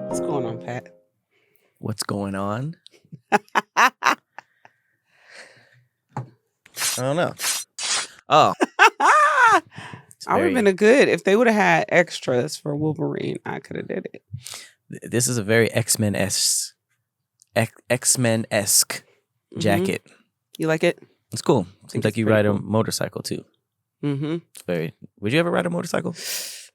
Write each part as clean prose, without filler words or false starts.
What's going on, Pat? What's going on? I don't know. Oh, I would have been a good if they would have had extras for Wolverine. I could have did it. this is a very X-Men-esque jacket. You like it? It's cool. Seems like you ride a motorcycle too. Mm-hmm. It's very. Would you ever ride a motorcycle?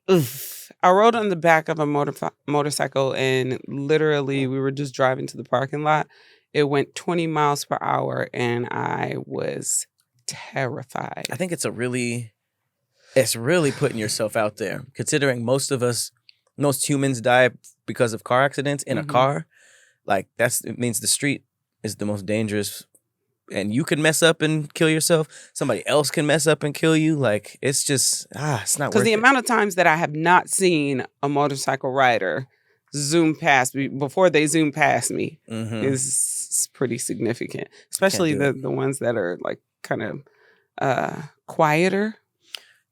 I rode on the back of a motorcycle, and literally we were just driving to the parking lot. It went 20 miles per hour, and I was terrified. I think it's really putting yourself out there. Considering most humans die because of car accidents in a car. Like it means the street is the most dangerous, and you can mess up and kill yourself. Somebody else can mess up and kill you. Like it's just it's not worth it. Because the amount of times that I have not seen a motorcycle rider zoom past me before they zoom past me is pretty significant. Especially the ones that are like kind of quieter.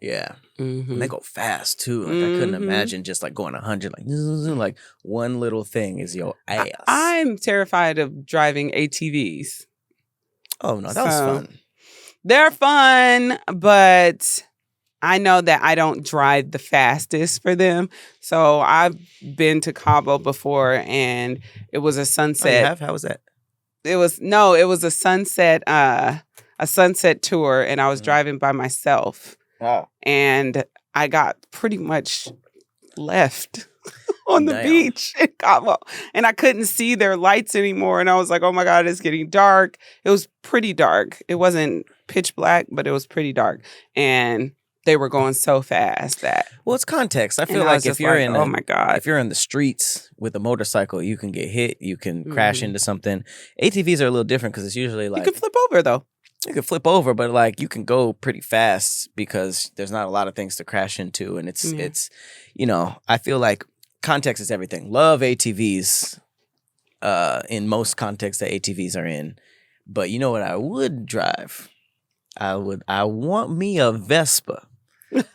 Yeah. And they go fast too. Like I couldn't imagine just like going 100 like one little thing is your ass. I'm terrified of driving ATVs. Oh no, that was fun. They're fun, but I know that I don't drive the fastest for them. So I've been to Cabo before, and it was a sunset. Oh, you have? How was that? It was a sunset tour, and I was driving by myself. Wow. And I got pretty much left on the beach in Cabo. And I couldn't see their lights anymore. And I was like, oh my God, it's getting dark. It was pretty dark. It wasn't pitch black, but it was pretty dark. And they were going so fast that... Well, it's context. I feel like if you're oh my God. If you're in the streets with a motorcycle, you can get hit. You can crash into something. ATVs are a little different because it's usually like... You can flip over though. You can flip over, but like you can go pretty fast because there's not a lot of things to crash into. And it's I feel like context is everything. Love ATVs in most contexts that ATVs are in. But you know what I would drive? I want me a Vespa.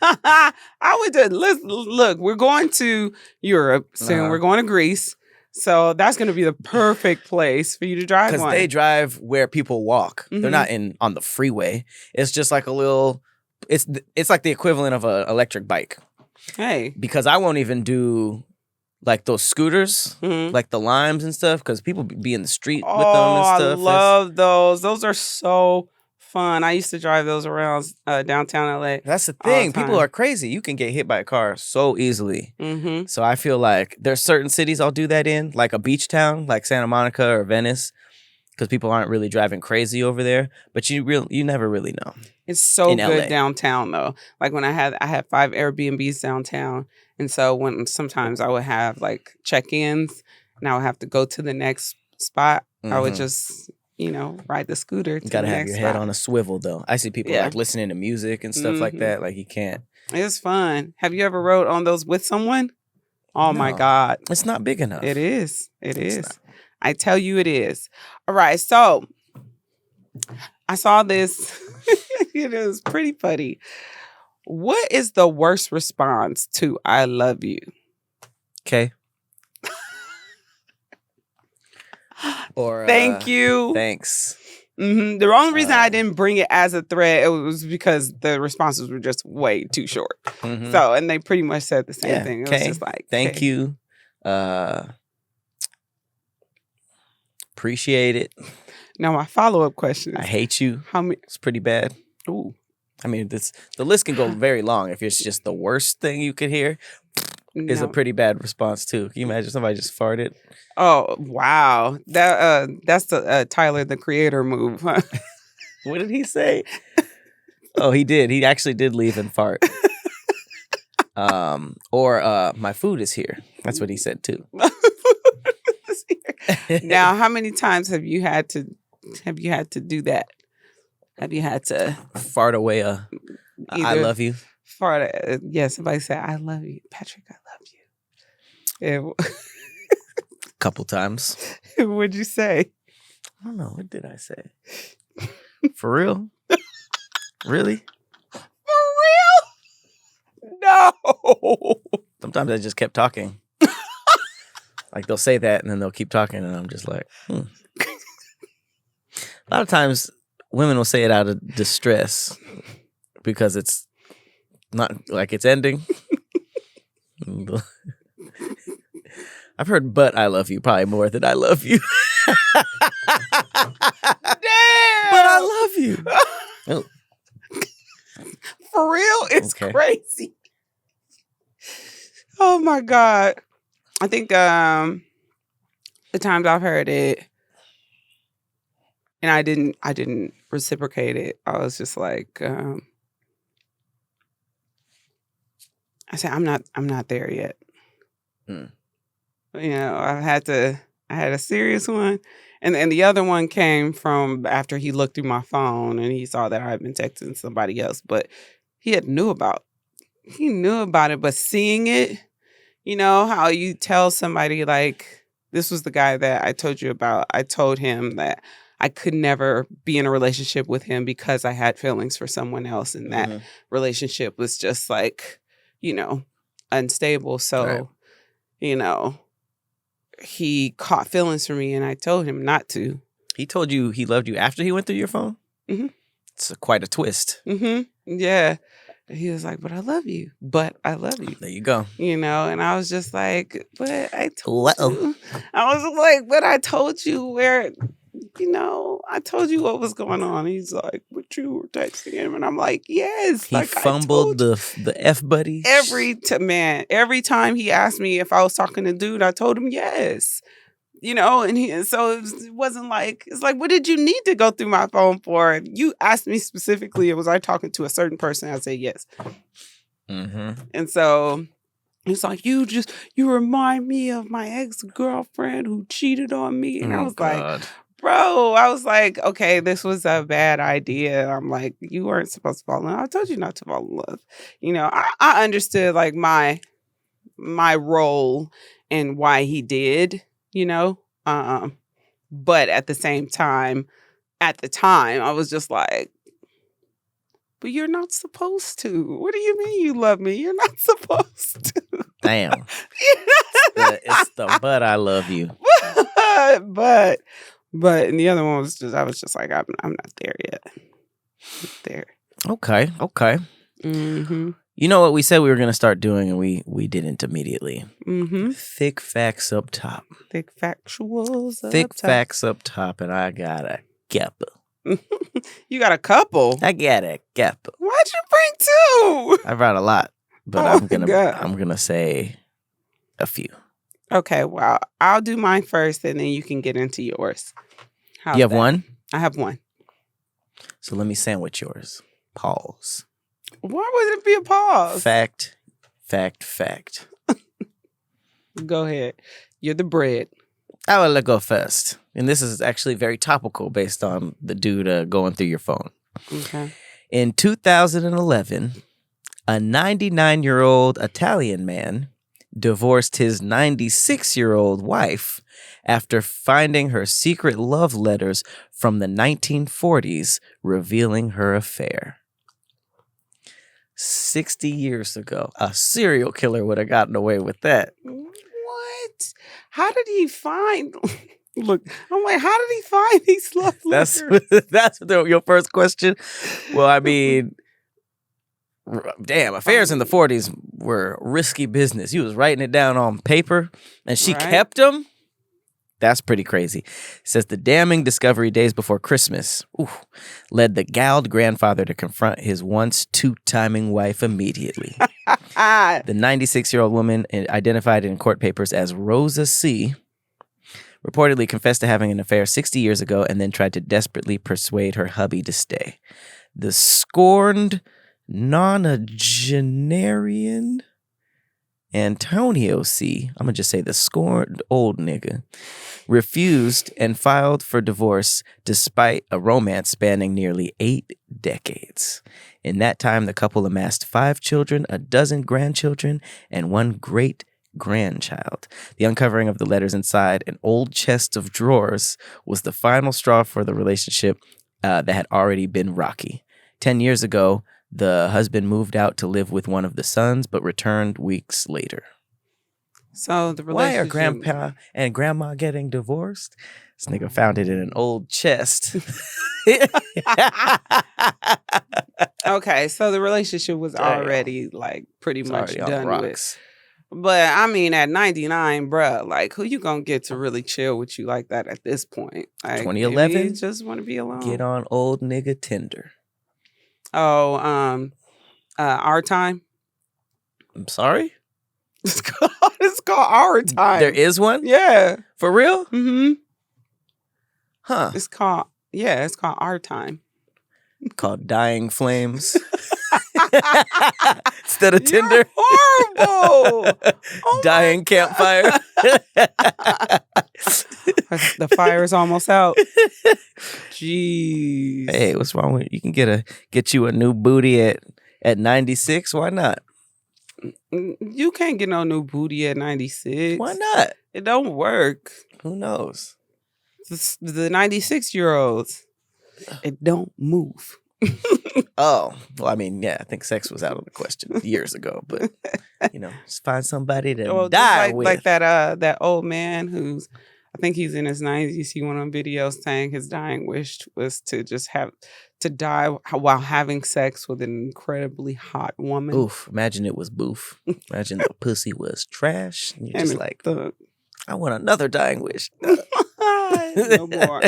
I would do. Look, we're going to Europe soon. We're going to Greece. So that's going to be the perfect place for you to drive one. Because they drive where people walk. They're not on the freeway. It's just like a little... It's like the equivalent of an electric bike. Hey. Because I won't even do like those scooters, like the Limes and stuff, because people be in the street with them and stuff. I love those. Those are so fun. I used to drive those around downtown LA. That's the thing. People are crazy. You can get hit by a car so easily. So I feel like there's certain cities I'll do that in, like a beach town, like Santa Monica or Venice, because people aren't really driving crazy over there. But you never really know. It's so good LA. downtown though. Like when I had 5 Airbnbs downtown, and so when sometimes I would have like check-ins, and I would have to go to the next spot, I would just ride the scooter to you gotta the have next your head spot. on a swivel though. I see people like listening to music and stuff like that. Like you can't. It's fun. Have you ever rode on those with someone? Oh my No. God. It's not big enough. It is. It It's is. not. I tell you it is. All right. So I saw this. It is pretty funny. What is the worst response to I love you? Okay. Or Thank you. Thanks. The only reason I didn't bring it as a thread was because the responses were just way too short. So, and they pretty much said the same thing. It was just like, thank you. Appreciate it. Now, my follow-up question is, I hate you. how many? It's pretty bad. Ooh. I mean, the list can go very long. If it's just the worst thing you could hear, is a pretty bad response too. Can you imagine somebody just farted? Oh wow, that's the Tyler the Creator move. Huh? What did he say? Oh, he did. He actually did leave and fart. Or my food is here. That's what he said too. Now, how many times have you had to do that? Have you had to fart away a I love you? Fart. Somebody said I love you, Patrick. I love you. Couple times. What'd you say? I don't know. What did I say? For real? Really? For real? Sometimes I just kept talking. Like they'll say that and then they'll keep talking and I'm just like, A lot of times women will say it out of distress because it's not like it's ending. I've heard "but I love you" probably more than "I love you." Damn! But I love you. Oh. For real? It's crazy. Oh my God. I think the times I've heard it and I didn't reciprocate it. I was just like, I said, I'm not there yet. You know, I had a serious one. And the other one came from after he looked through my phone and he saw that I had been texting somebody else, but he knew about it, but seeing it, you know, how you tell somebody like, this was the guy that I told you about. I told him that I could never be in a relationship with him because I had feelings for someone else. And that relationship was just like, you know, unstable. So, you know, he caught feelings for me and I told him not to. He told you he loved you after he went through your phone? Mm-hmm. It's quite a twist. Mm-hmm. Yeah. He was like, but I love you. But I love you. There you go. You know, and I was just like, but I told you. I was like, but I told you where, you know, I told you what was going on. He's like, but you were texting him. And I'm like, yes. He fumbled the F buddy. Every time he asked me if I was talking to dude, I told him yes. You know, and so it wasn't like, it's like, what did you need to go through my phone for? You asked me specifically, was I talking to a certain person? I said yes. Mm-hmm. And so it's like, you remind me of my ex-girlfriend who cheated on me. And I was like, bro, okay, this was a bad idea. I'm like, you weren't supposed to fall in love. I told you not to fall in love. You know, I understood like my role and why he did. You know, but at the same time, I was just like, but you're not supposed to. What do you mean you love me? You're not supposed to. Damn. It's the but I love you. but and the other one was just, I was just like, I'm not there yet. Not there. Okay. Mm-hmm. You know what we said we were going to start doing, and we didn't immediately. Mm-hmm. Thick facts up top. Thick factuals up Thick top. facts up top, and I got a couple. You got a couple? I got a couple. Why'd you bring two? I brought a lot, but I'm gonna say a few. Okay, well, I'll do mine first, and then you can get into yours. You have one? I have one. So let me sandwich yours. Pause. Why would it be a pause? Fact. Go ahead. You're the bread. I will go first. And this is actually very topical based on the dude going through your phone. Okay. In 2011, a 99-year-old Italian man divorced his 96-year-old wife after finding her secret love letters from the 1940s revealing her affair. 60 years ago, a serial killer would have gotten away with that. What? How did he find... Look, I'm like, how did he find these love letters? That's your first question? Well, I mean, damn, affairs in the 40s were risky business. He was writing it down on paper, and she kept them? That's pretty crazy. It says the damning discovery days before Christmas led the galled grandfather to confront his once two-timing wife immediately. The 96-year-old woman, identified in court papers as Rosa C., reportedly confessed to having an affair 60 years ago and then tried to desperately persuade her hubby to stay. The scorned nonagenarian Antonio C., I'm going to just say the scorned old nigga, refused and filed for divorce despite a romance spanning nearly 8 decades. In that time, the couple amassed 5 children, 12 grandchildren, and 1 great-grandchild. The uncovering of the letters inside an old chest of drawers was the final straw for the relationship that had already been rocky. 10 years ago, the husband moved out to live with one of the sons, but returned weeks later. So the Why are relationship. grandpa and grandma getting divorced? This nigga found it in an old chest. Okay, so the relationship was Damn. already like pretty It's much already on the done with. rocks. But I mean, at 99, bruh, like who you gonna get to really chill with you like that at this point? Like, 2011? maybe you just want to be alone. Get on old nigga Tinder. Oh, Our Time. I'm sorry? It's called Our Time. There is one? Yeah. For real? Mm-hmm. Huh. It's called Our Time. Called Dying Flames. Instead of Tinder. You're horrible. Oh Dying Campfire. The fire is almost out. Jeez. Hey, what's wrong with you? Can get you a new booty at 96? Why not? You can't get no new booty at 96. Why not? It don't work. Who knows? The 96-year-olds, it don't move. Oh, well, I mean, yeah, I think sex was out of the question years ago, but just find somebody to die with. Like that old man who's, I think he's in his 90s. He went on video saying his dying wish was to just have to die while having sex with an incredibly hot woman. Oof! Imagine it was boof. Imagine the pussy was trash. And you're just like, I want another dying wish. No more.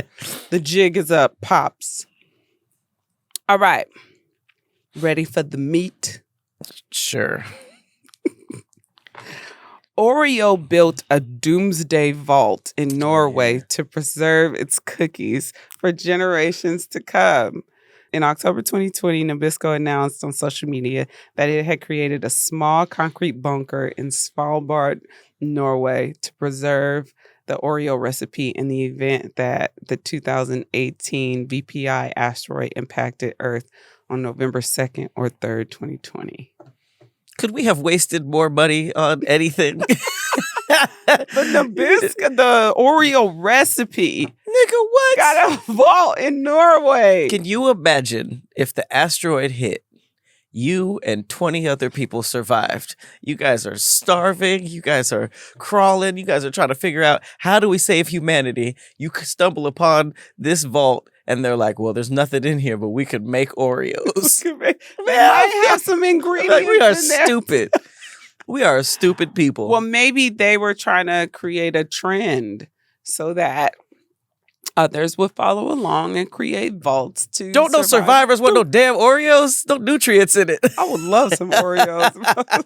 The jig is up, pops. All right. Ready for the meat? Sure. Oreo built a doomsday vault in Norway to preserve its cookies for generations to come. In October 2020, Nabisco announced on social media that it had created a small concrete bunker in Svalbard, Norway, to preserve the Oreo recipe in the event that the 2018 VPI asteroid impacted Earth on November 2nd or 3rd, 2020. Could we have wasted more money on anything? The Nabisco, the Oreo recipe. Nigga, what? Got a vault in Norway. Can you imagine if the asteroid hit, you and 20 other people survived? You guys are starving. You guys are crawling. You guys are trying to figure out, how do we save humanity? You could stumble upon this vault and they're like, well, there's nothing in here, but we could make Oreos. I have some ingredients. Like, we are in there. stupid. We are stupid people. Well, maybe they were trying to create a trend so that others would follow along and create vaults to Don't no survivors want no damn Oreos? No nutrients in it. I would love some Oreos.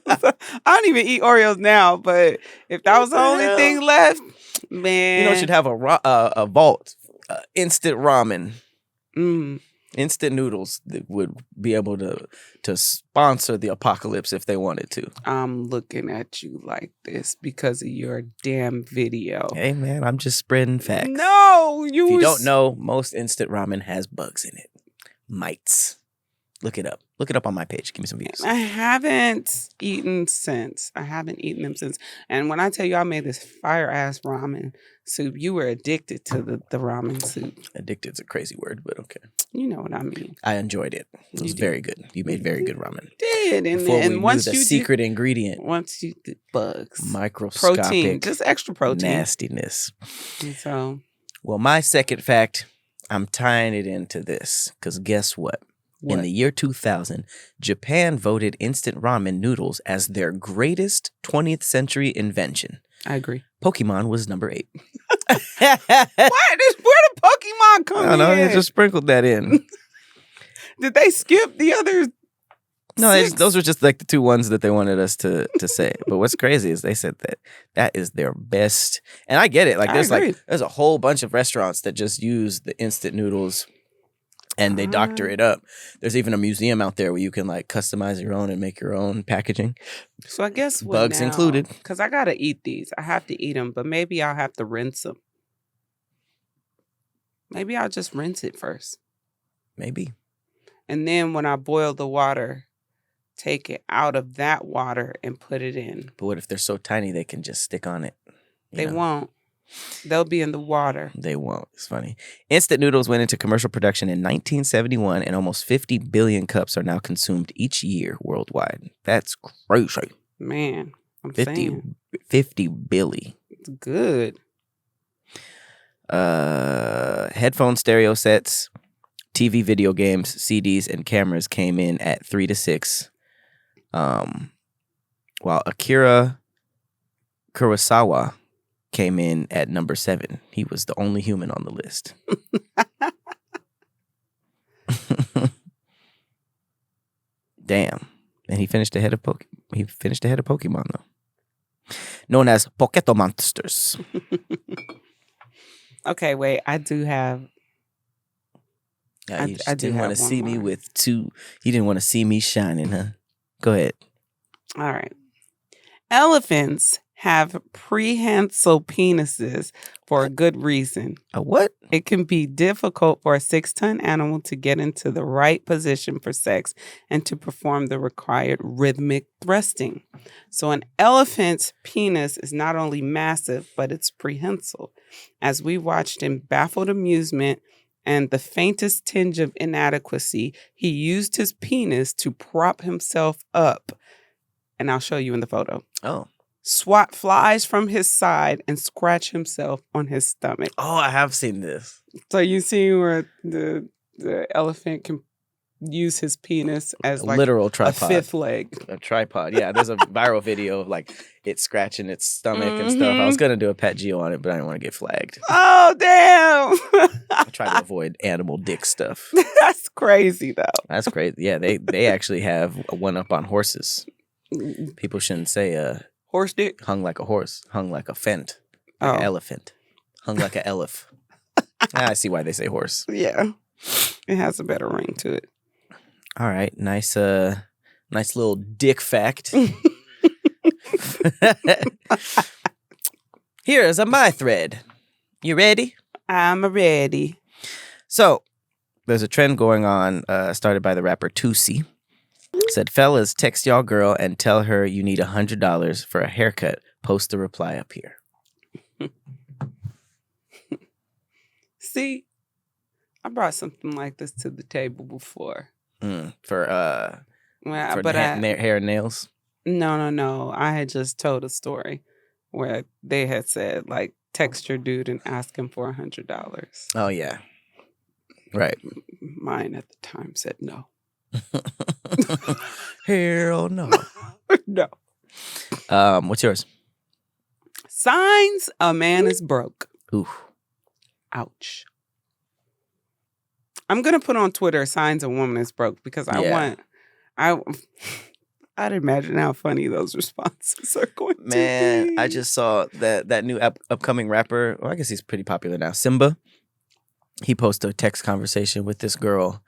I don't even eat Oreos now, but if that was the only thing left, man. You know, should have a vault, instant ramen. Mm. Instant noodles that would be able to sponsor the apocalypse if they wanted to. I'm looking at you like this because of your damn video. Hey, man, I'm just spreading facts. No, if you don't know, most instant ramen has bugs in it. Mites. Look it up. Look it up on my page. Give me some views. I haven't eaten them since. And when I tell you I made this fire-ass ramen soup, you were addicted to the ramen soup. Addicted's a crazy word, but okay. You know what I mean. I enjoyed it. It was very good. You made very good ramen. Did. And before then we once knew the you secret ingredient. Once you did bugs. Microscopic. Protein. Just extra protein. Nastiness. And so. Well, my second fact, I'm tying it into this. Because guess what? In the year 2000, Japan voted instant ramen noodles as their greatest 20th century invention. I agree. Pokemon was number 8. What? Where did Pokemon come in? I don't know. They just sprinkled that in. Did they skip the other? No, those were just like the two ones that they wanted us to say. But what's crazy is they said that is their best. And I get it. Like there's a whole bunch of restaurants that just use the instant noodles. And they doctor it up. There's even a museum out there where you can like customize your own and make your own packaging. So I guess bugs included. Because I gotta eat these. I have to eat them, but maybe I'll have to rinse them. Maybe I'll just rinse it first. Maybe. And then when I boil the water, take it out of that water and put it in. But what if they're so tiny they can just stick on it? They won't. They'll be in the water. They won't. It's funny. Instant noodles went into commercial production in 1971, and almost 50 billion cups are now consumed each year worldwide. That's crazy. Man, I'm 50, saying. $50 billion. It's good. Headphone stereo sets, TV, video games, CDs, and cameras came in at 3 to 6. While Akira Kurosawa came in at number 7. He was the only human on the list. Damn. And he finished ahead of Pokemon though. Known as Poketo Monsters. Okay, wait. I do have. You just didn't want to see me with two. You didn't want to see me shining, huh? Go ahead. All right. Elephants have prehensile penises for a good reason. A what? It can be difficult for a 6-ton animal to get into the right position for sex and to perform the required rhythmic thrusting. So an elephant's penis is not only massive, but it's prehensile. As we watched in baffled amusement and the faintest tinge of inadequacy, he used his penis to prop himself up. And I'll show you in the photo. Oh. Swat flies from his side and scratch himself on his stomach. Oh, I have seen this. So you see where the elephant can use his penis as like literal tripod. A fifth leg. A tripod. Yeah, there's a viral video of like it scratching its stomach and stuff. I was going to do a pet geo on it, but I didn't want to get flagged. Oh, damn. I try to avoid animal dick stuff. That's crazy, though. That's crazy. Yeah, they actually have a one up on horses. People shouldn't say horse dick. Hung like a horse. Hung like a fent. Like an elephant. Hung like an elef. I see why they say horse. Yeah. It has a better ring to it. All right. Nice little dick fact. Here is my thread. You ready? I'm ready. So, there's a trend going on started by the rapper Tusi. Said, fellas, text y'all girl and tell her you need $100 for a haircut. Post the reply up here. See, I brought something like this to the table before. For hair and nails? No. I had just told a story where they had said, like, text your dude and ask him for $100. Oh, yeah. Right. Mine at the time said no. Hell no. No. What's yours? Signs a man is broke. Ooh. Ouch. I'm gonna put on Twitter signs a woman is broke because I'd imagine how funny those responses are going to be. Man, I just saw that new upcoming rapper. Well, I guess he's pretty popular now. Simba. He posted a text conversation with this girl.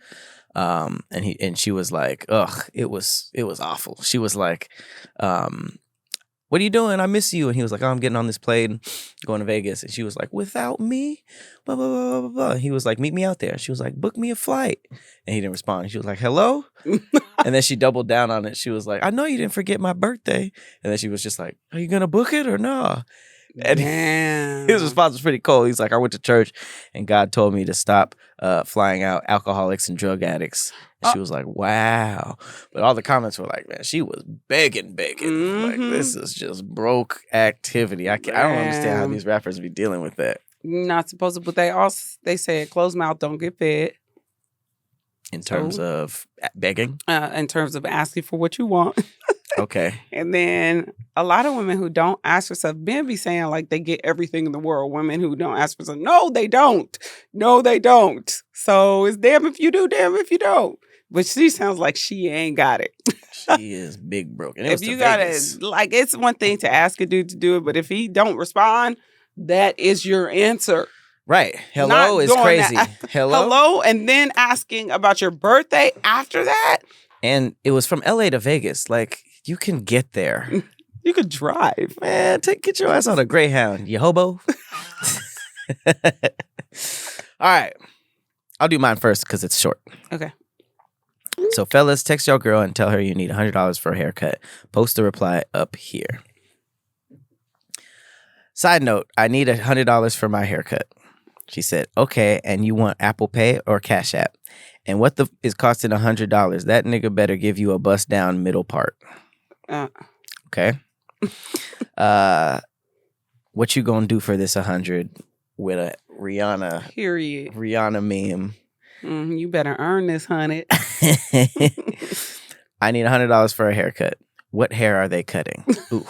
And she was like, ugh, it was awful. She was like, what are you doing? I miss you. And he was like, oh, I'm getting on this plane going to Vegas. And she was like, without me? Blah, blah, blah, blah, blah. He was like, meet me out there. She was like, book me a flight. And he didn't respond. She was like, hello? And then she doubled down on it. She was like, I know you didn't forget my birthday. And then she was just like, are you going to book it or no? And his response was pretty cool. He's like, I went to church and God told me to stop flying out alcoholics and drug addicts. And she was like, wow. But all the comments were like, man, she was begging. Mm-hmm. Like, this is just broke activity. I don't understand how these rappers be dealing with that. Not supposed to, but they said closed mouth don't get fed. In terms of begging? In terms of asking for what you want. Okay. And then a lot of women who don't ask for stuff, men be saying like they get everything in the world. Women who don't ask for stuff, no, they don't. No, they don't. So it's damn if you do, damn if you don't. But she sounds like she ain't got it. She is big broken. If you got it, like it's one thing to ask a dude to do it, but if he don't respond, that is your answer. Right. Hello is crazy. Hello, and then asking about your birthday after that. And it was from LA to Vegas. Like, you can get there. You could drive. Man, get your ass on a Greyhound, you hobo. All right. I'll do mine first because it's short. Okay. So, fellas, text your girl and tell her you need $100 for a haircut. Post a reply up here. Side note, I need $100 for my haircut. She said, okay, and you want Apple Pay or Cash App? And what is costing $100? That nigga better give you a bust down middle part. Okay. What you gonna do for this 100 with a Rihanna Period. Rihanna meme? You better earn this 100. I need $100 for a haircut. What hair are they cutting? Ooh.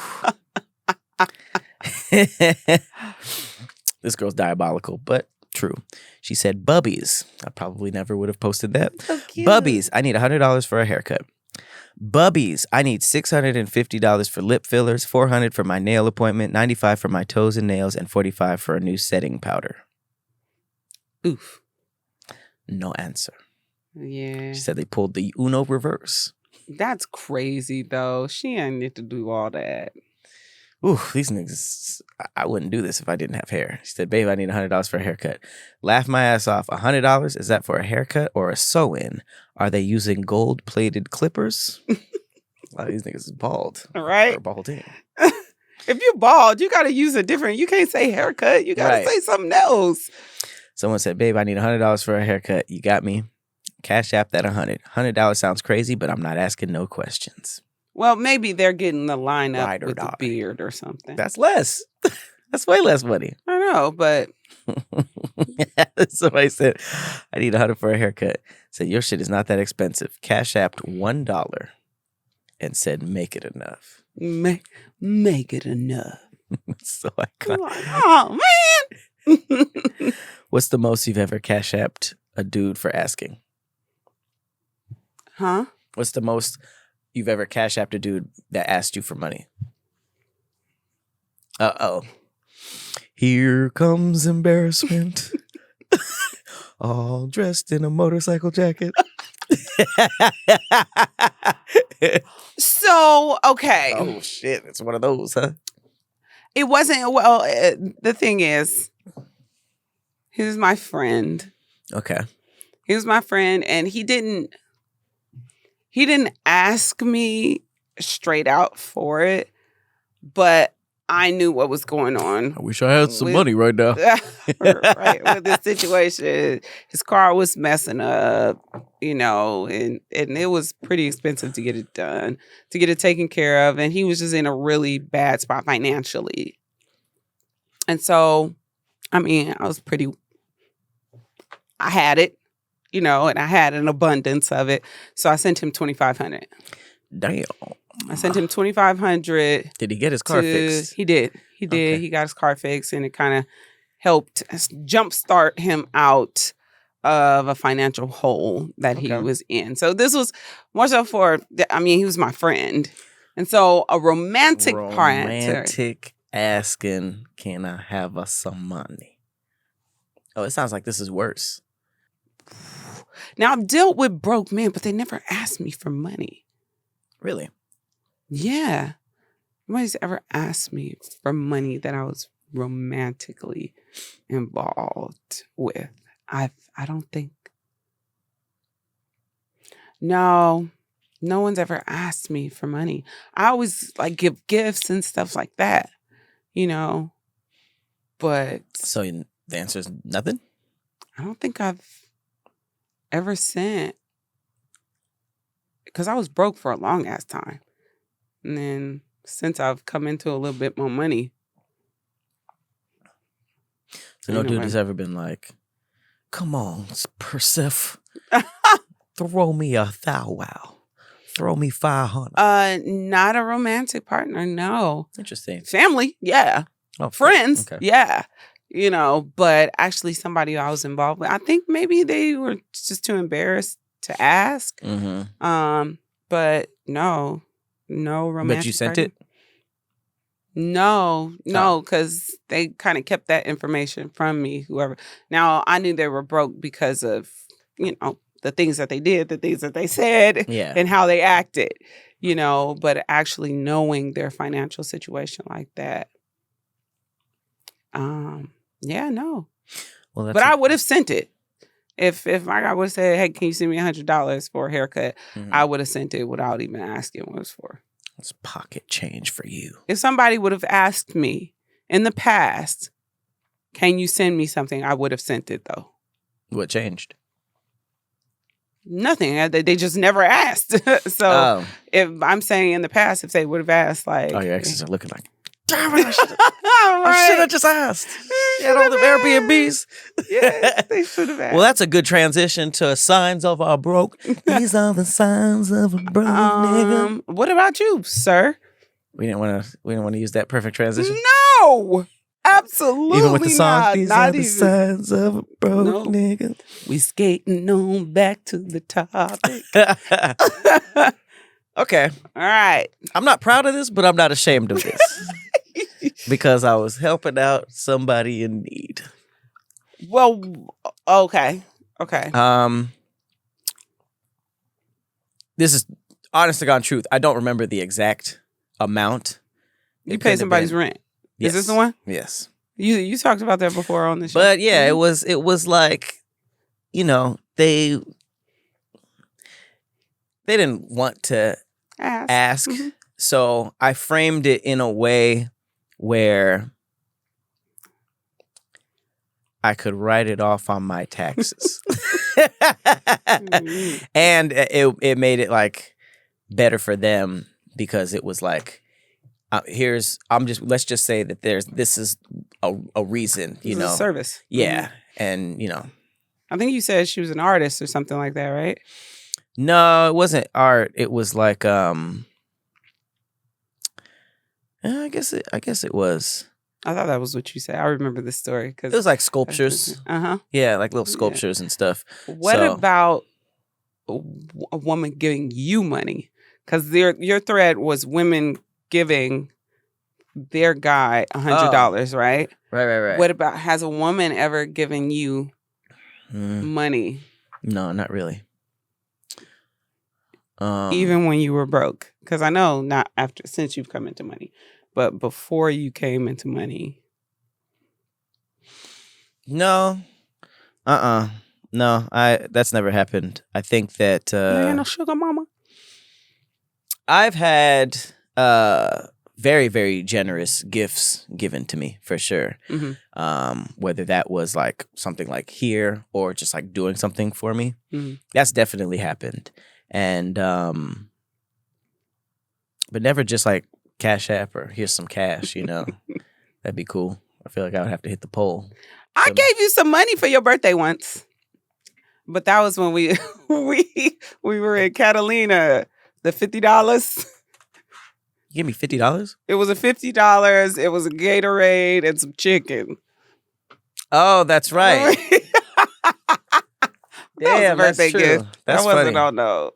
This girl's diabolical, but true. She said, Bubbies. I probably never would have posted that. So cute. Bubbies, I need $100 for a haircut. Bubbies, I need $650 for lip fillers, $400 for my nail appointment, $95 for my toes and nails, and $45 for a new setting powder. Oof. No answer. Yeah. She said they pulled the Uno reverse. That's crazy, though. She ain't need to do all that. Ooh, these niggas, I wouldn't do this if I didn't have hair. She said, babe, I need $100 for a haircut. Laugh my ass off. $100? Is that for a haircut or a sew-in? Are they using gold-plated clippers? A lot of these niggas is bald. Right? Or balding. If you're bald, you got to use a different, you can't say haircut. You got to say something else. Someone said, babe, I need $100 for a haircut. You got me? Cash app that $100. $100 sounds crazy, but I'm not asking no questions. Well, maybe they're getting the line up Ride or with the die. beard or something. That's less. That's way less money. I know, but somebody said, I need $100 for a haircut. Said, your shit is not that expensive. Cash apped $1 and said, make it enough. Make it enough. So iconic. Oh, man. What's the most you've ever cash apped a dude for asking? Huh? What's the most you've ever cash apped a dude that asked you for money? Uh-oh. Here comes embarrassment. All dressed in a motorcycle jacket. So, okay. Oh, shit. It's one of those, huh? It wasn't, well, the thing is, he was my friend. Okay. He was my friend, and he didn't ask me straight out for it, but I knew what was going on. I wish I had some money right now. Right, with this situation. His car was messing up, and it was pretty expensive to get it done, to get it taken care of. And he was just in a really bad spot financially. And so, I had it, and I had an abundance of it. So I sent him $2,500. Damn. I sent him $2,500. Did he get his car fixed? He did. Okay. He got his car fixed, and it kind of helped jumpstart him out of a financial hole that he was in. So this was more so he was my friend. And so a romantic asking, can I have some money? Oh, it sounds like this is worse. Now, I've dealt with broke men, but they never asked me for money. Really? Yeah. Nobody's ever asked me for money that I was romantically involved with. I don't think. No one's ever asked me for money. I always give gifts and stuff like that, but. So the answer is nothing? I don't think I've ever sent, because I was broke for a long ass time. And then since I've come into a little bit more money. So no dude has ever been like, come on, Persephanie, throw me a thou-wow. Throw me 500. Not a romantic partner, no. Interesting. Family, yeah. Oh, friends, okay. Yeah. But actually somebody I was involved with, I think maybe they were just too embarrassed to ask. Mm-hmm. But no romantic. But you sent partner. it? No, because they kind of kept that information from me, whoever. Now, I knew they were broke because of, the things that they did, the things that they said, and how they acted, but actually knowing their financial situation like that. No. Well, but I would have sent it. If my guy would have said, hey, can you send me $100 for a haircut? Mm-hmm. I would have sent it without even asking what it was for. It's pocket change for you. If somebody would have asked me in the past, can you send me something? I would have sent it, though. What changed? Nothing. They just never asked. So if I'm saying in the past, if they would have asked, like... Oh, your exes are looking like... Damn it, I should have just asked. Shit, all the Airbnbs. Yes, they should have asked. Well, that's a good transition to signs of a broke. These are the signs of a broke nigga. What about you, sir? We didn't want to use that perfect transition. No, absolutely Even with the song, not. these Not are the even. signs of a broke nigga. We skating on back to the topic. Okay. All right. I'm not proud of this, but I'm not ashamed of this. Because I was helping out somebody in need. Well, okay. This is honest to God truth. I don't remember the exact amount. You pay somebody's rent. Yes. Is this the one? Yes. You talked about that before on the show. But yeah, it was like, they didn't want to ask. Mm-hmm. So I framed it in a way where I could write it off on my taxes. And it made it like better for them because it was like, let's just say that this is a reason, This is a service. Yeah. And, I think you said she was an artist or something like that, right? No, it wasn't art. It was like, I guess it was. I thought that was what you said. I remember this story because It was like sculptures. Yeah, like little sculptures and stuff. What about a woman giving you money? Because your thread was women giving their guy $100, right? Right. What about, has a woman ever given you money? No, not really. Even when you were broke? Because I know not since you've come into money, but before you came into money. No. No, that's never happened. I think that You ain't no sugar mama. I've had very, very generous gifts given to me for sure. Mm-hmm. Whether that was like something like here or just like doing something for me. Mm-hmm. That's definitely happened. And but never just like Cash App or here's some cash, That'd be cool. I feel like I would have to hit the pole. I gave you some money for your birthday once. But that was when we were in Catalina. The $50. You gave me $50? It was a $50. It was a Gatorade and some chicken. Oh, that's right. Damn, that was a birthday that's true. gift. That's that wasn't funny. no.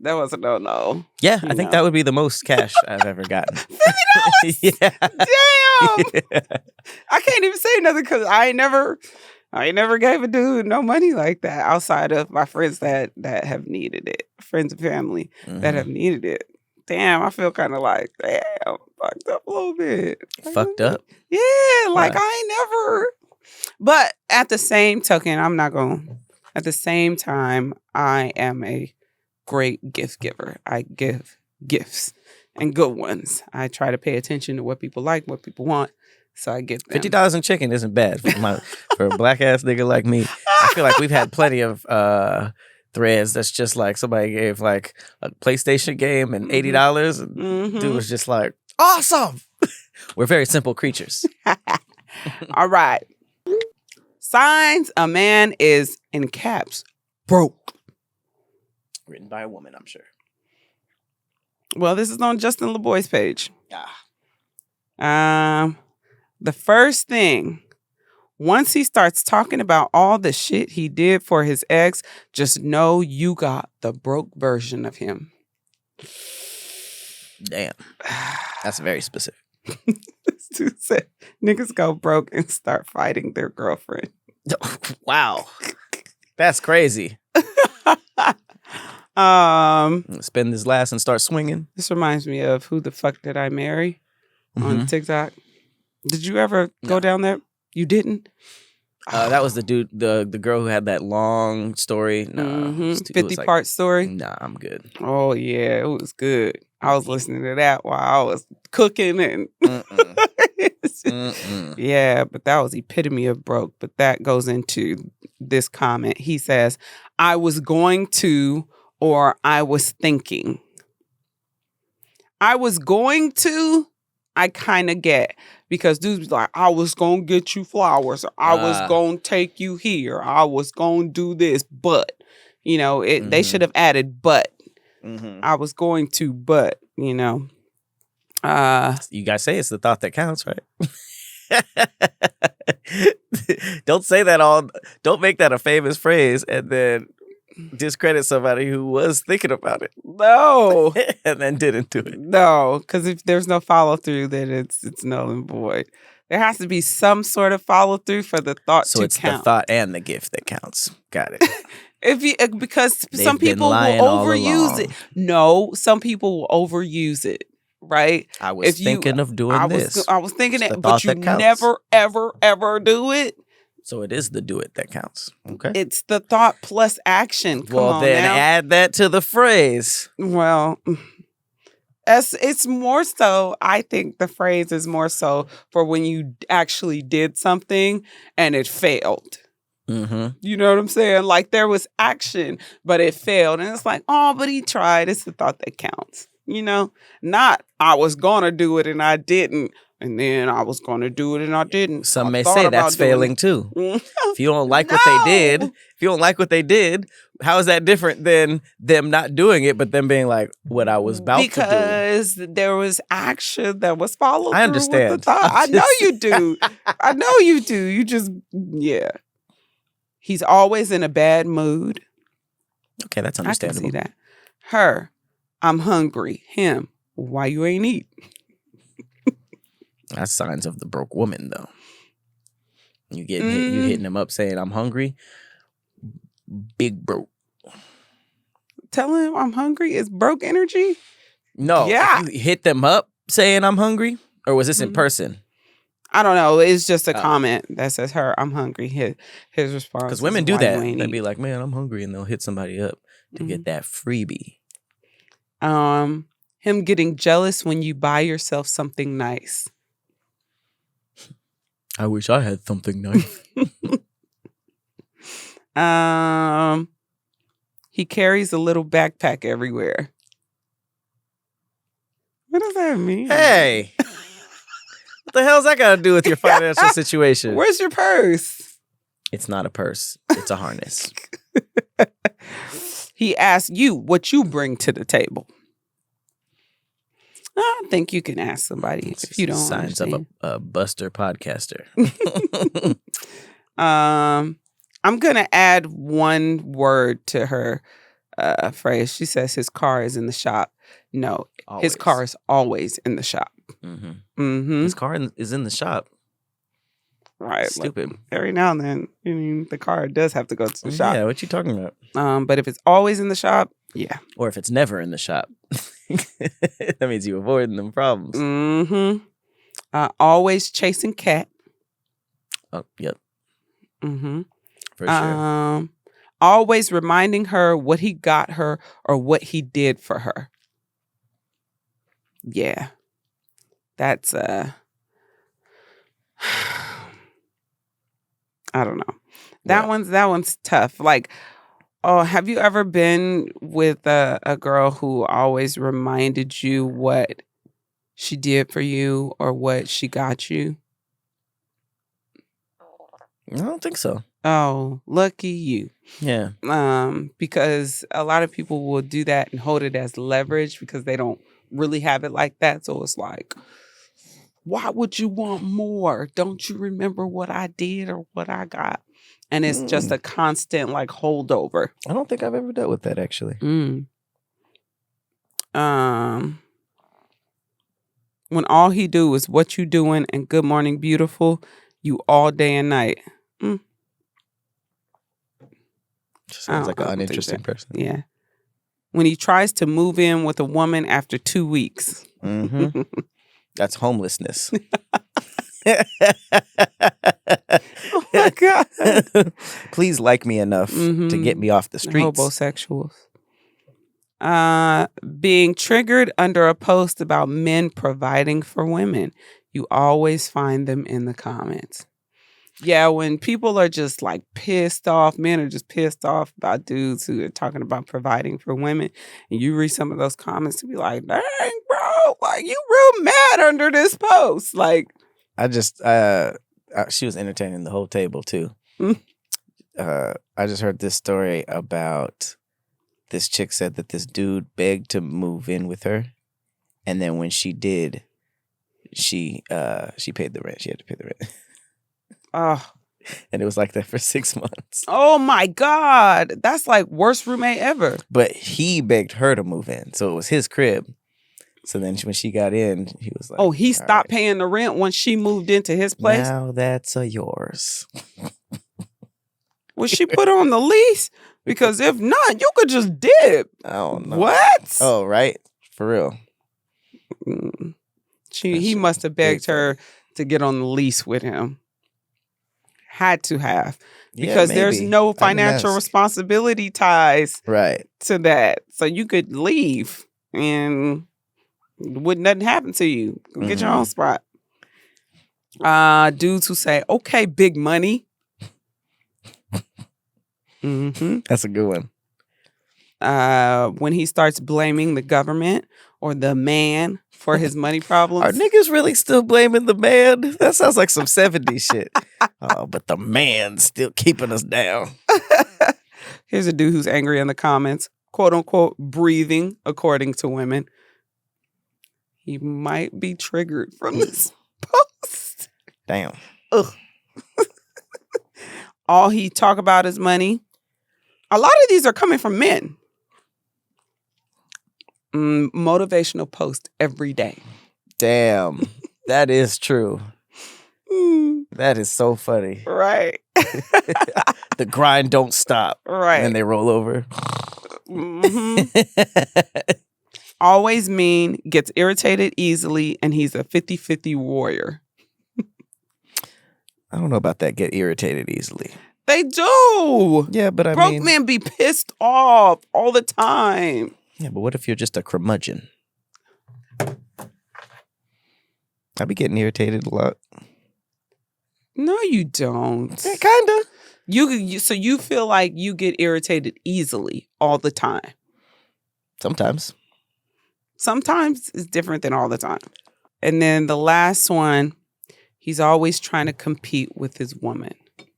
That wasn't no. Yeah, I think that would be the most cash I've ever gotten. $50? Yeah. Damn. Yeah. I can't even say nothing because I ain't never gave a dude no money like that outside of my friends that have needed it. Friends and family that have needed it. Damn, I feel kind of like, damn, fucked up a little bit. Fucked up? Yeah, like I ain't never. But at the same token, at the same time, I am a great gift giver. I give gifts and good ones. I try to pay attention to what people like, what people want. So I give them. $50 in chicken isn't bad for a black ass nigga like me. I feel like we've had plenty of threads that's just like somebody gave like a PlayStation game and $80 and dude was just like, awesome. We're very simple creatures. All right. Signs a man is, in caps, broke. Written by a woman, I'm sure. Well, this is on Justin LeBoy's page. The first thing, once he starts talking about all the shit he did for his ex, just know you got the broke version of him. Damn. That's very specific. This dude said, niggas go broke and start fighting their girlfriend. Wow. That's crazy. Spend this last and start swinging. This reminds me of Who the Fuck Did I Marry on TikTok. Did you ever go down there? You didn't? That was the dude, the girl who had that long story. No, 50-part story. Nah, I'm good. Oh yeah, it was good. I was listening to that while I was cooking and yeah, but that was epitome of broke. But that goes into this comment. He says, "I was going to, or I was thinking." I was going to I kind of get, because dudes be like, I was gonna get you flowers, or I was gonna take you here, I was gonna do this, but they should have added but. I was going to, but you guys say it's the thought that counts, right? Don't say that don't make that a famous phrase and then discredit somebody who was thinking about it. No. And then didn't do it. No, because if there's no follow through, then it's null and void. There has to be some sort of follow through for the thought to count. So it's the thought and the gift that counts. Got it. Because some people will overuse it. No, some people will overuse it. Right? I was thinking of doing this. I was thinking it, but you never, ever, ever do it. So it is the do it that counts. Okay. It's the thought plus action. Well, then add that to the phrase. Well, it's more so, I think the phrase is more so for when you actually did something and it failed. Mm-hmm. You know what I'm saying? Like there was action, but it failed. And it's like, oh, but he tried. It's the thought that counts. Not I was going to do it and I didn't. And then I was going to do it and I didn't. Some may say that's failing too. If you don't like what they did, how is that different than them not doing it, but them being like, what I was about to do? Because there was action that was followed through. I understand. With the thought. I know you do. I know you do. You just, yeah. He's always in a bad mood. Okay, that's understandable. I can see that. Her, I'm hungry. Him, why you ain't eat? That's signs of the broke woman, though. You hitting him up saying, I'm hungry. Big broke. Telling him I'm hungry is broke energy? No. Yeah. You hit them up saying I'm hungry? Or was this in person? I don't know. It's just a comment that says, her, I'm hungry. His response. Because women do that. They'd be like, man, I'm hungry. And they'll hit somebody up to get that freebie. Him getting jealous when you buy yourself something nice. I wish I had something nice. He carries a little backpack everywhere. What does that mean? Hey, what the hell's that got to do with your financial situation? Where's your purse? It's not a purse. It's a harness. He asks you what you bring to the table. I think you can ask somebody if you don't signs understand. of a buster podcaster. I'm going to add one word to her phrase. She says his car is in the shop. No, always. His car is always in the shop. Mm-hmm. Mm-hmm. His car is in the shop. Right. Stupid. Like, every now and then, the car does have to go to the shop. Yeah, what you talking about? But if it's always in the shop, yeah. Or if it's never in the shop. That means you avoiding them problems. Mm-hmm. Always chasing cat. Oh, yep. Mm-hmm. For sure. Always reminding her what he got her or what he did for her. Yeah. That's I don't know. That one's tough. Like, oh, have you ever been with a girl who always reminded you what she did for you or what she got you? I don't think so. Oh, lucky you. Yeah. Because a lot of people will do that and hold it as leverage because they don't really have it like that. So it's like, why would you want more? Don't you remember what I did or what I got? And it's just a constant like holdover. I don't think I've ever dealt with that actually. When all he do is what you doing and good morning beautiful, you all day and night. Sounds like an uninteresting person. Yeah. When he tries to move in with a woman after 2 weeks. Mm-hmm. That's homelessness. Oh my God. Please like me enough to get me off the streets. Hobosexuals. Being triggered under a post about men providing for women. You always find them in the comments. Yeah, when people are just like pissed off, men are just pissed off about dudes who are talking about providing for women, and you read some of those comments to be like, dang, bro, like like, you real mad under this post. Like, I just she was entertaining the whole table too. I just heard this story about this chick said that this dude begged to move in with her, and then when she did, she paid the rent. She had to pay the rent. oh, and it was like that for 6 months. Oh my God, that's like worst roommate ever. But he begged her to move in, so it was his crib. So then when she got in, he was like, "Oh, he stopped paying the rent once she moved into his place. Now that's yours." Was she put on the lease? Because if not, you could just dip. I don't know. What? Oh, right, for real. He must have begged her to get on the lease with him. Had to have. Because there's no financial responsibility ties to that. So you could leave and wouldn't nothing happen to you. Go get your own spot. Dudes who say, okay, big money. That's a good one. When he starts blaming the government or the man for his money problems. Are niggas really still blaming the man? That sounds like some 70s shit. Oh, but the man's still keeping us down. Here's a dude who's angry in the comments, quote unquote, breathing, according to women. He might be triggered from this post. Damn. Ugh. All he talk about is money. A lot of these are coming from men. Motivational post every day. Damn. That is true. That is so funny. Right. The grind don't stop. Right. And then they roll over. Always mean, gets irritated easily, and he's a 50-50 warrior. I don't know about that. Get irritated easily. They do. Yeah, but Broke men be pissed off all the time. Yeah, but what if you're just a curmudgeon? I be getting irritated a lot. No, you don't. Yeah, kinda. So you feel like you get irritated easily all the time. Sometimes. Sometimes it's different than all the time. And then the last one, he's always trying to compete with his woman.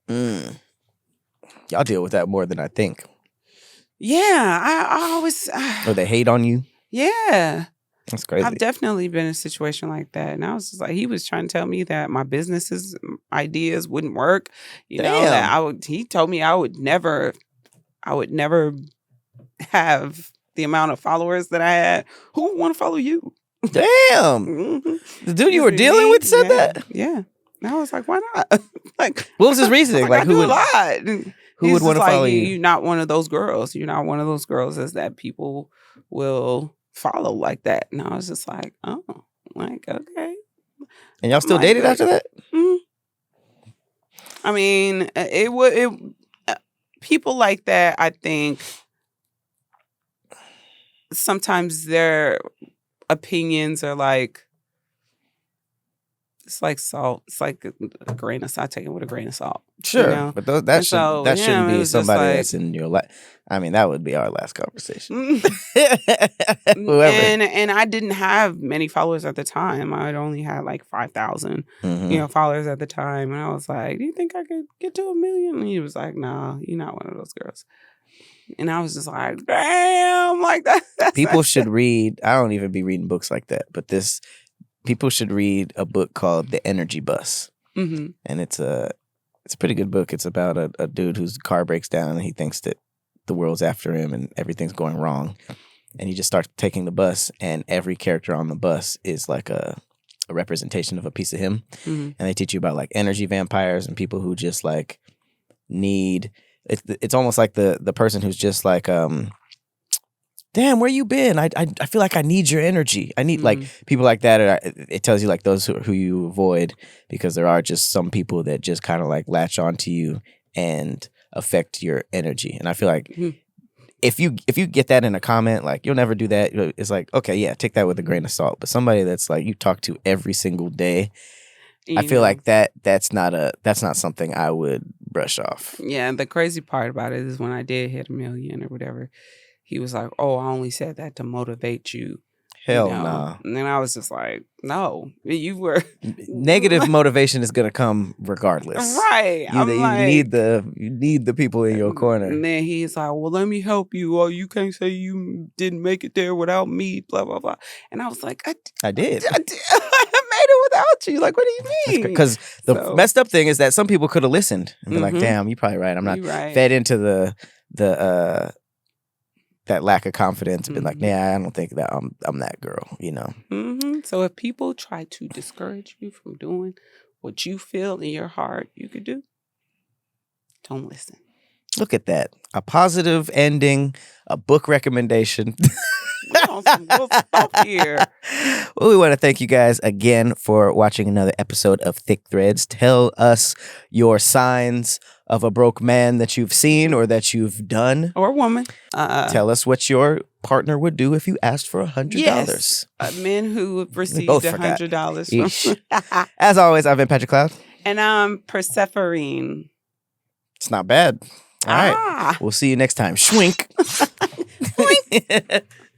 Y'all deal with that more than I think. Yeah, I always... Or they hate on you? Yeah. That's crazy. I've definitely been in a situation like that. And I was just like, he was trying to tell me that my business's ideas wouldn't work. You know, that he told me I would never have the amount of followers that I had. Who would want to follow you? Damn. The dude you were dealing with said that? Yeah. And I was like, why not? Like, what was his reasoning? Like who would a lot? Who would want to follow you? You're not one of those girls. You're not one of those girls that people will follow like that. And I was just like, oh, like, okay. And y'all still dated after that? I mean, people like that, I think sometimes their opinions are like, it's like salt. It's like a grain of salt. I take it with a grain of salt. Sure, you know? But that shouldn't be somebody that's in your life. I mean, that would be our last conversation. Whoever. And I didn't have many followers at the time. I had only had like 5,000, followers at the time. And I was like, "Do you think I could get to 1 million?" And he was like, "No, you're not one of those girls." And I was just like, "Damn!" Like that. People should read. I don't even be reading books like that, but people should read a book called The Energy Bus. And it's a pretty good book. It's about a dude whose car breaks down and he thinks that the world's after him and everything's going wrong. And he just starts taking the bus, and every character on the bus is like a representation of a piece of him. And they teach you about like energy vampires and people who just like need... It's almost like the person who's just like... damn, where you been? I feel like I need your energy. I need like people like that. It tells you like those who you avoid, because there are just some people that just kind of like latch onto you and affect your energy. And I feel like if you get that in a comment, like you'll never do that. It's like, okay, yeah, take that with a grain of salt. But somebody that's like you talk to every single day, I feel like that's not something I would brush off. Yeah, and the crazy part about it is when I did hit 1 million or whatever, he was like, "Oh, I only said that to motivate you Hell no. And then I was just like, no, you were negative motivation is gonna come regardless. Right. You need the people in your corner. And then he's like, well, let me help you. Or you can't say you didn't make it there without me, blah, blah, blah. And I was like, I did. I made it without you. Like, what do you mean? Because the messed up thing is that some people could have listened and been like, damn, you're probably right. I'm not fed into the that lack of confidence and been like, nah, I don't think that I'm that girl, you know. So if people try to discourage you from doing what you feel in your heart you could do, don't listen. Look at that. A positive ending, a book recommendation. We're on some good stuff here. Well, we want to thank you guys again for watching another episode of Thick Threads. Tell us your signs of a broke man that you've seen or that you've done. Or woman. Tell us what your partner would do if you asked for $100. Yes. Men who have received $100. As always, I've been Patrick Cloud. And I'm Persephanii. It's not bad. All right. We'll see you next time. Schwink.